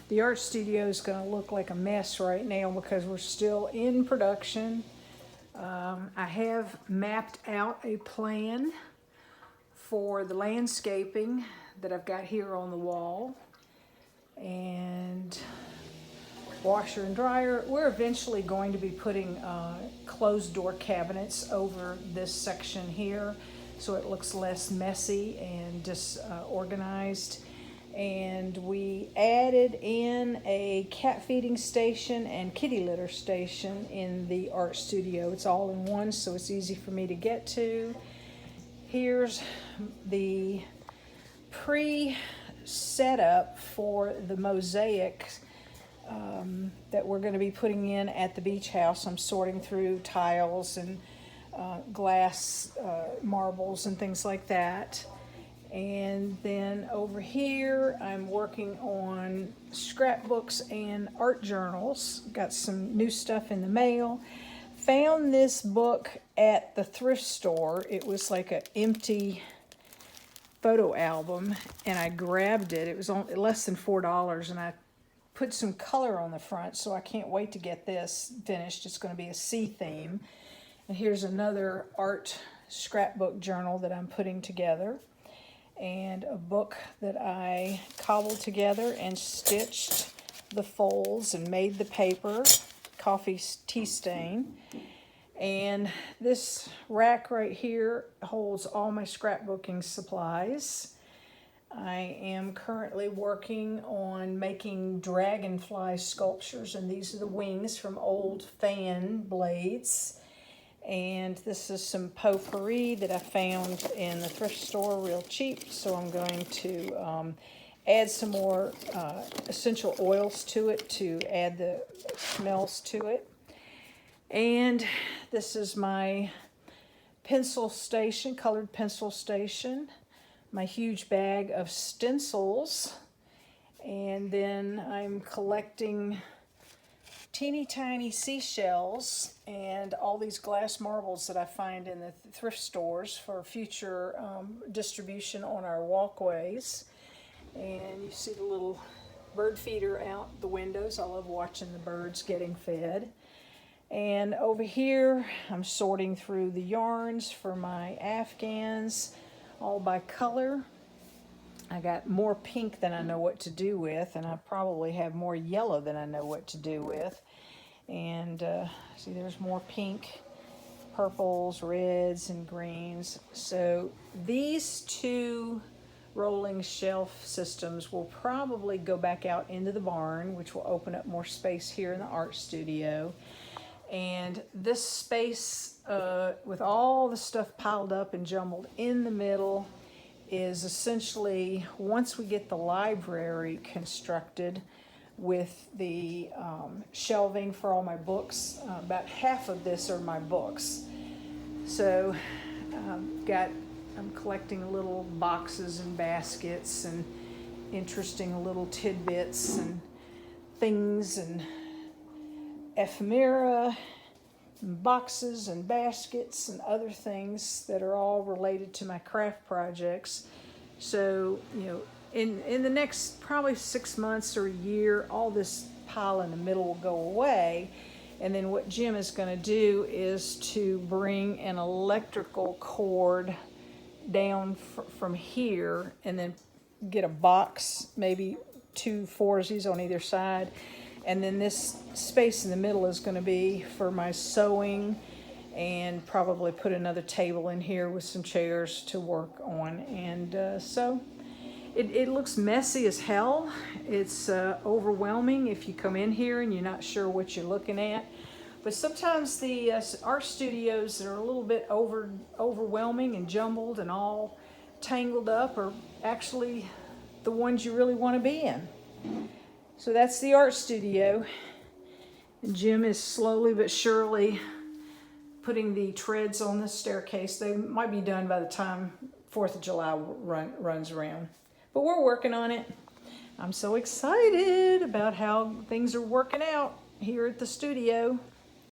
The art studio is going to look like a mess right now because we're still in production. I have mapped out a plan for the landscaping that I've got here on the wall, and washer and dryer. We're eventually going to be putting closed door cabinets over this section here so it looks less messy and disorganized. And we added in a cat feeding station and kitty litter station in the art studio. It's all in one, so it's easy for me to get to. Here's the pre-setup for the mosaic that we're going to be putting in at the beach house. I'm sorting through tiles and glass marbles and things like that. And then over here, I'm working on scrapbooks and art journals. Got some new stuff in the mail. Found this book at the thrift store. It was like an empty photo album, and I grabbed it. It was only less than $4, and I put some color on the front, so I can't wait to get this finished. It's going to be a sea theme. And here's another art scrapbook journal that I'm putting together, and a book that I cobbled together and stitched the folds and made the paper, coffee tea stain. And this rack right here holds all my scrapbooking supplies. I am currently working on making dragonfly sculptures, and these are the wings from old fan blades. And this is some potpourri that I found in the thrift store real cheap, so I'm going to add some more essential oils to it to add the smells to it. And this is my pencil station, colored pencil station, my huge bag of stencils, and then I'm collecting teeny tiny seashells and all these glass marbles that I find in the thrift stores for future distribution on our walkways. And you see the little bird feeder out the windows. I love watching the birds getting fed. And over here, I'm sorting through the yarns for my afghans, all by color. I got more pink than I know what to do with, and I probably have more yellow than I know what to do with. And see, there's more pink, purples, reds, and greens. So these two rolling shelf systems will probably go back out into the barn, which will open up more space here in the art studio. And this space with all the stuff piled up and jumbled in the middle is essentially, once we get the library constructed with the shelving for all my books, about half of this are my books. So I'm collecting little boxes and baskets and interesting little tidbits and things and ephemera, and boxes and baskets and other things that are all related to my craft projects. So, in the next probably 6 months or a year, all this pile in the middle will go away. And then what Jim is going to do is to bring an electrical cord down from here and then get a box, maybe 2 4s on either side. And then this space in the middle is going to be for my sewing, and probably put another table in here with some chairs to work on. And so it looks messy as hell. It's overwhelming if you come in here and you're not sure what you're looking at. But sometimes the art studios that are a little bit overwhelming and jumbled and all tangled up are actually the ones you really want to be in. So that's the art studio. And Jim is slowly but surely putting the treads on the staircase. They might be done by the time 4th of July runs around. But we're working on it. I'm so excited about how things are working out here at the studio.